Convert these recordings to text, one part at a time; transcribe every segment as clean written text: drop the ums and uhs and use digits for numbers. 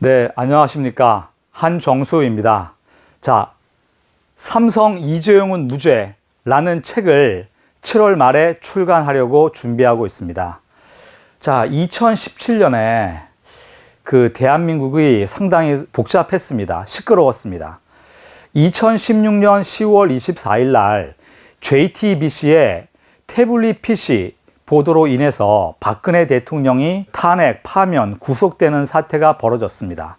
네, 안녕하십니까. 한정수입니다. 자, 삼성 이재용은 무죄라는 책을 7월 말에 출간하려고 준비하고 있습니다. 자, 2017년에 그 대한민국이 상당히 복잡했습니다. 시끄러웠습니다. 2016년 10월 24일 날 JTBC의 태블릿 PC 보도로 인해서 박근혜 대통령이 탄핵, 파면, 구속되는 사태가 벌어졌습니다.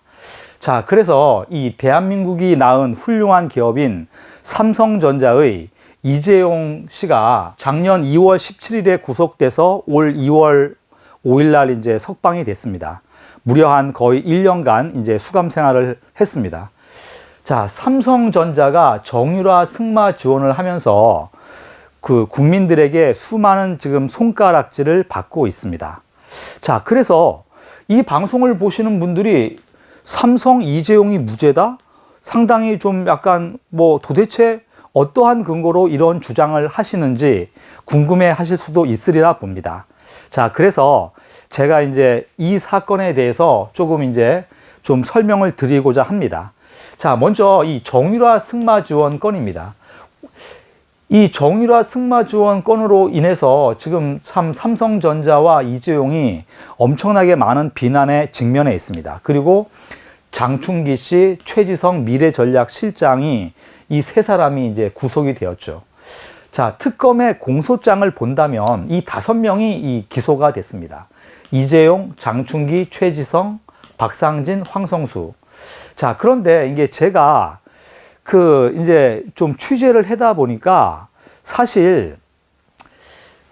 자, 그래서 이 대한민국이 낳은 훌륭한 기업인 삼성전자의 이재용 씨가 작년 2월 17일에 구속돼서 올 2월 5일 날 이제 석방이 됐습니다. 무려 한 거의 1년간 이제 수감 생활을 했습니다. 자, 삼성전자가 정유라 승마 지원을 하면서 그 국민들에게 수많은 지금 손가락질을 받고 있습니다. 자, 그래서 이 방송을 보시는 분들이 삼성 이재용이 무죄다? 상당히 좀 약간 뭐 도대체 어떠한 근거로 이런 주장을 하시는지 궁금해 하실 수도 있으리라 봅니다. 자, 그래서 제가 이제 이 사건에 대해서 조금 이제 좀 설명을 드리고자 합니다. 자, 먼저 이 정유라 승마 지원 건입니다. 이 정유라 승마 지원 건으로 인해서 지금 참 삼성전자와 이재용이 엄청나게 많은 비난에 직면해 있습니다. 그리고 장충기 씨, 최지성 미래전략실장이 이 세 사람이 이제 구속이 되었죠. 자, 특검의 공소장을 본다면 이 5명이 이 기소가 됐습니다. 이재용, 장충기, 최지성, 박상진, 황성수. 자, 그런데 이게 제가 이제 좀 취재를 하다 보니까 사실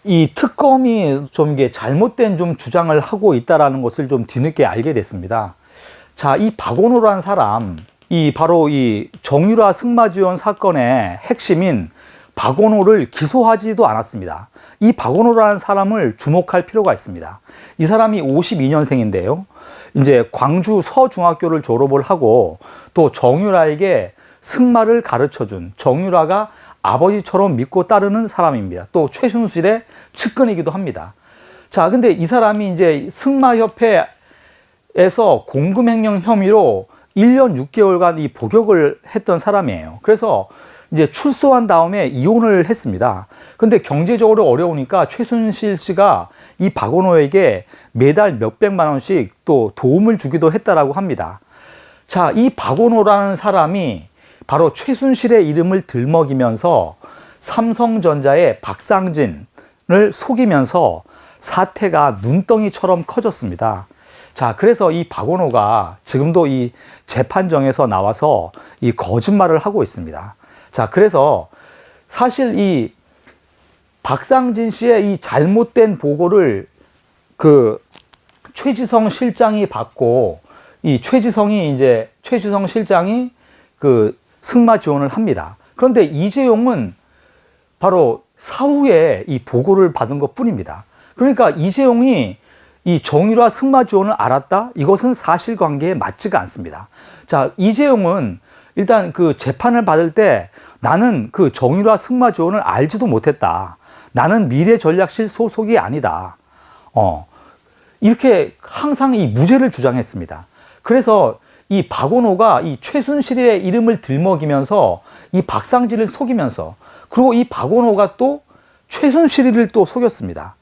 이 특검이 좀 이게 잘못된 좀 주장을 하고 있다라는 것을 좀 뒤늦게 알게 됐습니다. 자, 이 박원호라는 사람, 바로 이 정유라 승마 지원 사건의 핵심인 박원호를 기소하지도 않았습니다. 이 박원호라는 사람을 주목할 필요가 있습니다. 이 사람이 52년생인데요. 이제 광주 서중학교를 졸업을 하고 또 정유라에게 승마를 가르쳐준 정유라가 아버지처럼 믿고 따르는 사람입니다. 또 최순실의 측근이기도 합니다. 자, 근데 이 사람이 이제 승마협회에서 공금횡령 혐의로 1년 6개월간 이 복역을 했던 사람이에요. 그래서 이제 출소한 다음에 이혼을 했습니다. 근데 경제적으로 어려우니까 최순실 씨가 이 박원호에게 매달 몇백만 원씩 또 도움을 주기도 했다라고 합니다. 자, 이 박원호라는 사람이 바로 최순실의 이름을 들먹이면서 삼성전자의 박상진을 속이면서 사태가 눈덩이처럼 커졌습니다. 자, 그래서 이 박원호가 지금도 이 재판정에서 나와서 이 거짓말을 하고 있습니다. 자, 그래서 사실 이 박상진 씨의 이 잘못된 보고를 그 최지성 실장이 받고 이 최지성 실장이 그 승마 지원을 합니다. 그런데 이재용은 바로 사후에 이 보고를 받은 것 뿐입니다. 그러니까 이재용이 이 정유라 승마 지원을 알았다? 이것은 사실관계에 맞지가 않습니다. 자, 이재용은 일단 그 재판을 받을 때 나는 그 정유라 승마 지원을 알지도 못했다. 나는 미래전략실 소속이 아니다. 이렇게 항상 이 무죄를 주장했습니다. 그래서 이 박원호가 이 최순실의 이름을 들먹이면서 이 박상진을 속이면서 그리고 이 박원호가 또 최순실을 또 속였습니다.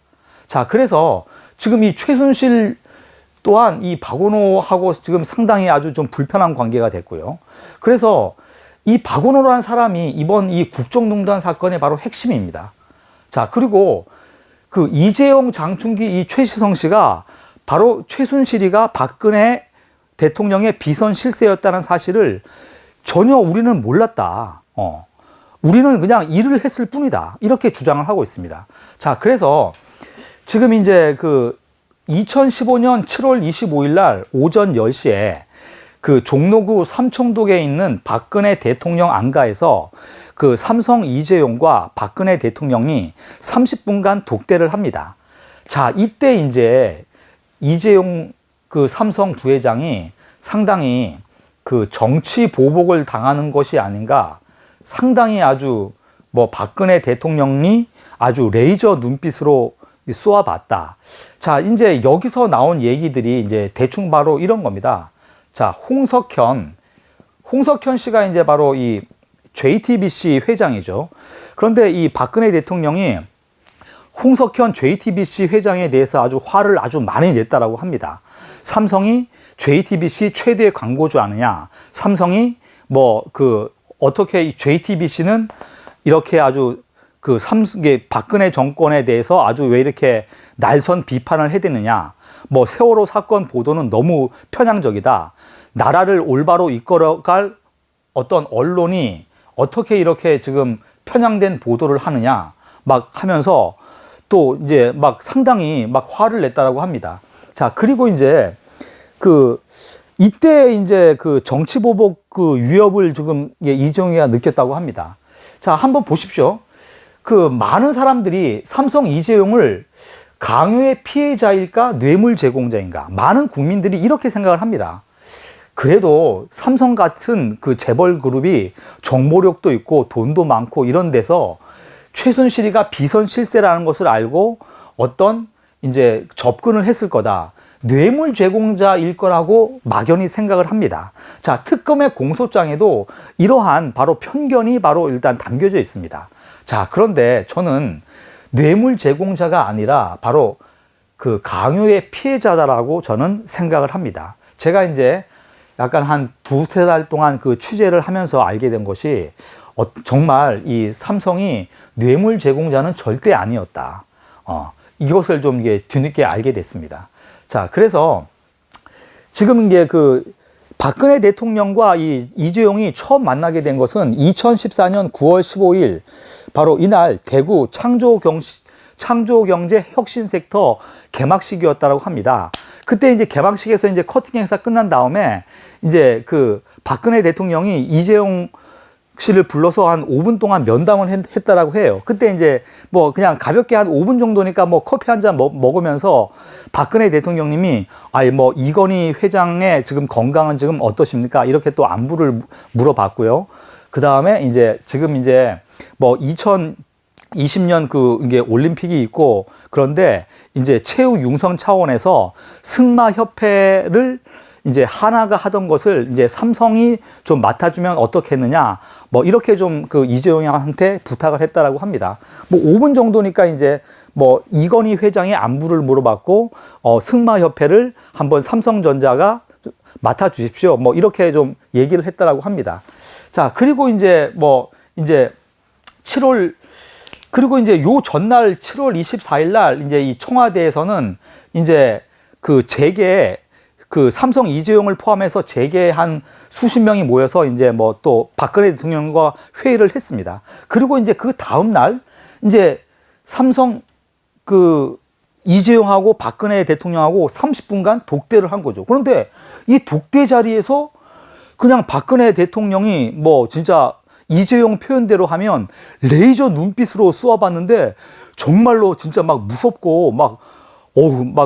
자, 그래서 지금 이 최순실 또한 이 박원호하고 지금 상당히 아주 좀 불편한 관계가 됐고요. 그래서 이 박원호라는 사람이 이번 이 국정농단 사건의 바로 핵심입니다. 자, 그리고 그 이재용, 장충기, 이 최시성 씨가 바로 최순실이가 박근혜 대통령의 비선 실세였다는 사실을 전혀 우리는 몰랐다. 우리는 그냥 일을 했을 뿐이다. 이렇게 주장을 하고 있습니다. 자, 그래서 지금 이제 2015년 7월 25일 날 오전 10시에 그 종로구 삼청동에 있는 박근혜 대통령 안가에서 그 삼성 이재용과 박근혜 대통령이 30분간 독대를 합니다. 자, 이때 이제 이재용 그 삼성 부회장이 상당히 그 정치 보복을 당하는 것이 아닌가, 상당히 아주 뭐 박근혜 대통령이 아주 레이저 눈빛으로 쏘아봤다. 자, 이제 여기서 나온 얘기들이 이제 대충 바로 이런 겁니다. 자, 홍석현 씨가 이제 바로 이 JTBC 회장이죠. 그런데 이 박근혜 대통령이 홍석현 JTBC 회장에 대해서 아주 화를 아주 많이 냈다라고 합니다. 삼성이 JTBC 최대 광고주 아니냐. 삼성이 어떻게 이 JTBC는 이렇게 아주 박근혜 정권에 대해서 아주 왜 이렇게 날선 비판을 해대느냐. 세월호 사건 보도는 너무 편향적이다. 나라를 올바로 이끌어갈 어떤 언론이 어떻게 이렇게 지금 편향된 보도를 하느냐. 하면서 또 이제 상당히 화를 냈다라고 합니다. 자, 그리고 이제 이때 이제 정치보복 위협을 지금 이재용이가 느꼈다고 합니다. 자, 한번 보십시오. 많은 사람들이 삼성 이재용을 강요의 피해자일까 뇌물 제공자인가, 많은 국민들이 이렇게 생각을 합니다. 그래도 삼성 같은 재벌 그룹이 정보력도 있고 돈도 많고 이런 데서 최순실이가 비선 실세라는 것을 알고 어떤 이제 접근을 했을 거다. 뇌물 제공자일 거라고 막연히 생각을 합니다. 자, 특검의 공소장에도 이러한 바로 편견이 바로 일단 담겨져 있습니다. 자, 그런데 저는 뇌물 제공자가 아니라 바로 강요의 피해자다라고 저는 생각을 합니다. 제가 이제 약간 한 두세 달 동안 취재를 하면서 알게 된 것이 정말 이 삼성이 뇌물 제공자는 절대 아니었다. 이것을 좀 뒤늦게 알게 됐습니다. 자, 그래서 지금 이제 박근혜 대통령과 이재용이 처음 만나게 된 것은 2014년 9월 15일 바로 이날 대구 창조경제혁신섹터 개막식이었다고 합니다. 그때 이제 개막식에서 이제 커팅 행사 끝난 다음에 이제 박근혜 대통령이 이재용 씨를 불러서 한 5분 동안 면담을 했다라고 해요. 그때 이제 그냥 가볍게 한 5분 정도니까 커피 한 잔 먹으면서 박근혜 대통령님이 이건희 회장의 지금 건강은 지금 어떠십니까? 이렇게 또 안부를 물어봤고요. 그 다음에 이제 지금 이제 2020년 이게 올림픽이 있고 그런데 이제 체육 융성 차원에서 승마협회를 이제 하나가 하던 것을 이제 삼성이 좀 맡아주면 어떻겠느냐, 이렇게 좀 이재용한테 부탁을 했다라고 합니다. 5분 정도니까 이제 이건희 회장의 안부를 물어봤고, 승마협회를 한번 삼성전자가 맡아주십시오. 이렇게 좀 얘기를 했다라고 합니다. 자, 그리고 이제 그리고 이제 요 전날 7월 24일 날 이제 이 청와대에서는 이제 삼성 이재용을 포함해서 재계 한 수십 명이 모여서 이제 또 박근혜 대통령과 회의를 했습니다. 그리고 이제 그 다음 날 이제 삼성 이재용하고 박근혜 대통령하고 30분간 독대를 한 거죠. 그런데 이 독대 자리에서 그냥 박근혜 대통령이 진짜 이재용 표현대로 하면 레이저 눈빛으로 쏘아봤는데 정말로 진짜 무섭고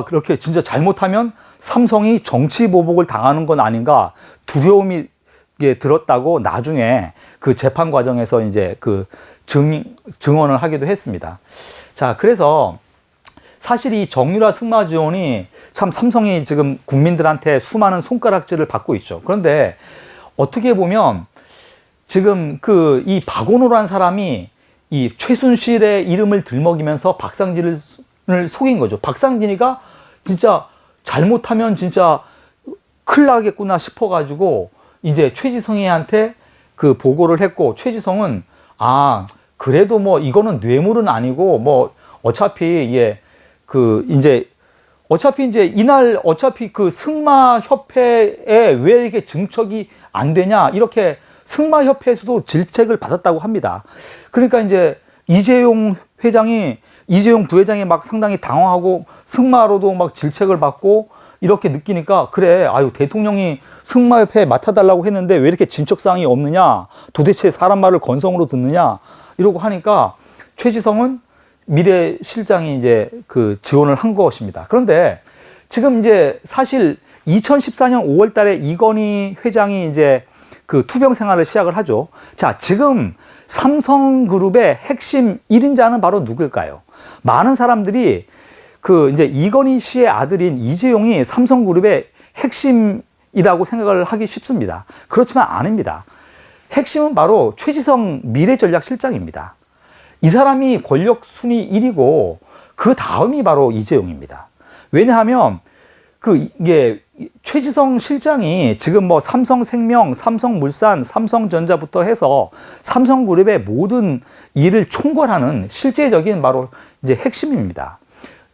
그렇게 진짜 잘못하면 삼성이 정치 보복을 당하는 건 아닌가 두려움이 들었다고 나중에 재판 과정에서 이제 증언을 하기도 했습니다. 자, 그래서 사실 이 정유라 승마 지원이 참 삼성이 지금 국민들한테 수많은 손가락질을 받고 있죠. 그런데 어떻게 보면 지금 이 박원호라는 사람이 이 최순실의 이름을 들먹이면서 박상진을 속인 거죠. 박상진이가 진짜 잘못하면 진짜 큰일 나겠구나 싶어가지고 이제 최지성이한테 보고를 했고, 최지성은 그래도 이거는 뇌물은 아니고 어차피 이제 이날 어차피 승마협회에 왜 이렇게 증척이 안 되냐 이렇게 승마협회에서도 질책을 받았다고 합니다. 그러니까 이제 이재용 부회장이 상당히 당황하고 승마로도 질책을 받고 이렇게 느끼니까 그래, 대통령이 승마협회에 맡아달라고 했는데 왜 이렇게 진척사항이 없느냐, 도대체 사람 말을 건성으로 듣느냐 이러고 하니까 최지성은 미래실장이 이제 지원을 한 것입니다. 그런데 지금 이제 사실 2014년 5월 달에 이건희 회장이 이제 투병 생활을 시작을 하죠. 자, 지금 삼성그룹의 핵심 1인자는 바로 누굴까요? 많은 사람들이 이제 이건희 씨의 아들인 이재용이 삼성그룹의 핵심 핵심이라고 생각을 하기 쉽습니다. 그렇지만 아닙니다. 핵심은 바로 최지성 미래전략실장입니다. 이 사람이 권력 순위 1위고 그 다음이 바로 이재용입니다. 왜냐하면 이게 최지성 실장이 지금 뭐 삼성생명, 삼성물산, 삼성전자부터 해서 삼성그룹의 모든 일을 총괄하는 실제적인 바로 이제 핵심입니다.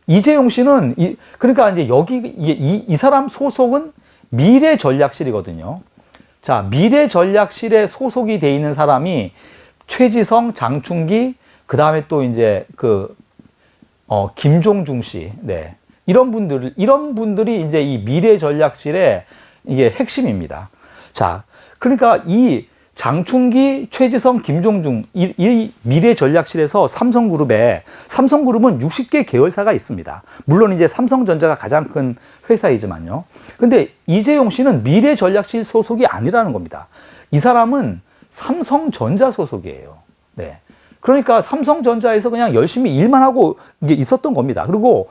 이재용 씨는 그러니까 이제 이 사람 소속은 미래전략실이거든요. 자, 미래전략실에 소속이 돼 있는 사람이 최지성, 장충기, 그 다음에 또 이제 김종중 씨, 네. 이런 분들이 이제 이 미래전략실의 이게 핵심입니다. 자, 그러니까 이 장충기, 최지성, 김종중, 이 미래전략실에서 삼성그룹은 60개 계열사가 있습니다. 물론 이제 삼성전자가 가장 큰 회사이지만요. 근데 이재용 씨는 미래전략실 소속이 아니라는 겁니다. 이 사람은 삼성전자 소속이에요. 네. 그러니까 삼성전자에서 그냥 열심히 일만 하고 이게 있었던 겁니다. 그리고,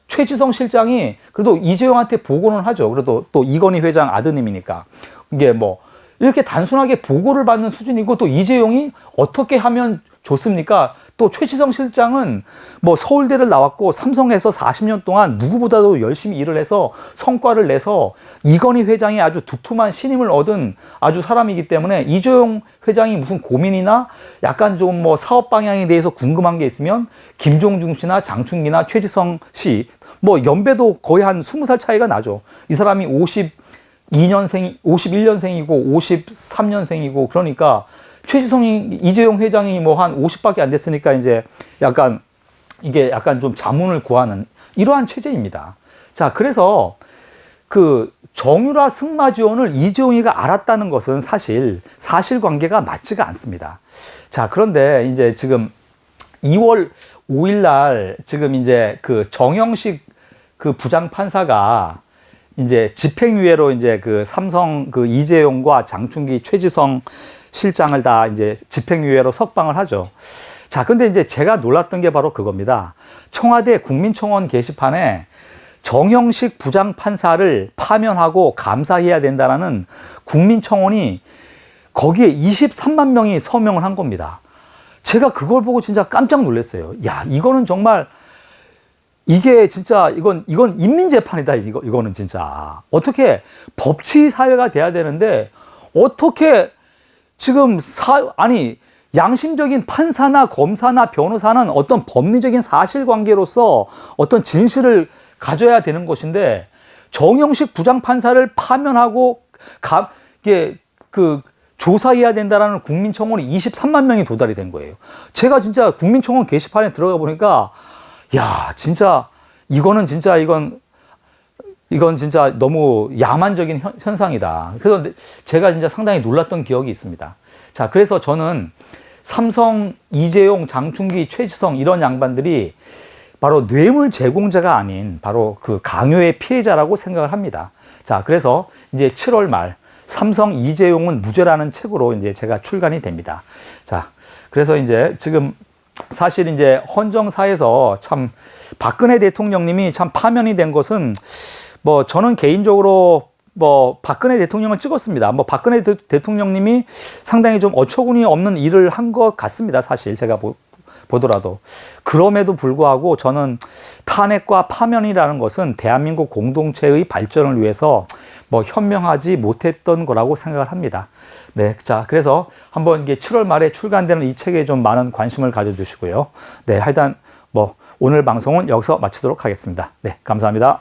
최지성 실장이 그래도 이재용한테 보고는 하죠. 그래도 또 이건희 회장 아드님이니까. 이게 뭐, 이렇게 단순하게 보고를 받는 수준이고 또 이재용이 어떻게 하면 좋습니까? 또 최지성 실장은 뭐 서울대를 나왔고 삼성에서 40년 동안 누구보다도 열심히 일을 해서 성과를 내서 이건희 회장이 아주 두툼한 신임을 얻은 아주 사람이기 때문에 이재용 회장이 무슨 고민이나 약간 좀 뭐 사업 방향에 대해서 궁금한 게 있으면 김종중 씨나 장충기나 최지성 씨 뭐 연배도 거의 한 20살 차이가 나죠. 이 사람이 51년생이고 53년생이고 그러니까 이재용 회장이 뭐 한 50밖에 안 됐으니까 이제 약간 좀 자문을 구하는 이러한 체제입니다. 자, 그래서 정유라 승마 지원을 이재용이가 알았다는 것은 사실관계가 맞지가 않습니다. 자, 그런데 이제 지금 2월 5일 날 지금 이제 정영식 부장판사가 이제 집행유예로 이제 삼성 이재용과 장충기, 최지성 실장을 다 이제 집행유예로 석방을 하죠. 자, 근데 이제 제가 놀랐던 게 바로 그겁니다. 청와대 국민청원 게시판에 정영식 부장판사를 파면하고 감사해야 된다라는 국민청원이 거기에 23만 명이 서명을 한 겁니다. 제가 그걸 보고 진짜 깜짝 놀랐어요. 야, 이거는 정말 이게 진짜 이건 인민재판이다. 이거는 진짜 어떻게 법치 사회가 돼야 되는데 어떻게 지금 양심적인 판사나 검사나 변호사는 어떤 법리적인 사실관계로서 어떤 진실을 가져야 되는 것인데 정영식 부장판사를 파면하고 조사해야 된다라는 국민청원이 23만 명이 도달이 된 거예요. 제가 진짜 국민청원 게시판에 들어가 보니까 야, 진짜 이건 진짜 너무 야만적인 현상이다. 그래서 제가 진짜 상당히 놀랐던 기억이 있습니다. 자, 그래서 저는 삼성, 이재용, 장충기, 최지성 이런 양반들이 바로 뇌물 제공자가 아닌 바로 강요의 피해자라고 생각을 합니다. 자, 그래서 이제 7월 말 삼성 이재용은 무죄라는 책으로 이제 제가 출간이 됩니다. 자, 그래서 이제 지금 사실 이제 헌정사에서 참 박근혜 대통령님이 참 파면이 된 것은 뭐 저는 개인적으로 뭐 박근혜 대통령을 찍었습니다. 뭐 박근혜 대통령님이 상당히 좀 어처구니 없는 일을 한 것 같습니다. 사실 제가 보더라도. 그럼에도 불구하고 저는 탄핵과 파면이라는 것은 대한민국 공동체의 발전을 위해서 뭐 현명하지 못했던 거라고 생각을 합니다. 네. 자, 그래서 한번 이게 7월 말에 출간되는 이 책에 좀 많은 관심을 가져주시고요. 네. 하여튼 뭐 오늘 방송은 여기서 마치도록 하겠습니다. 네. 감사합니다.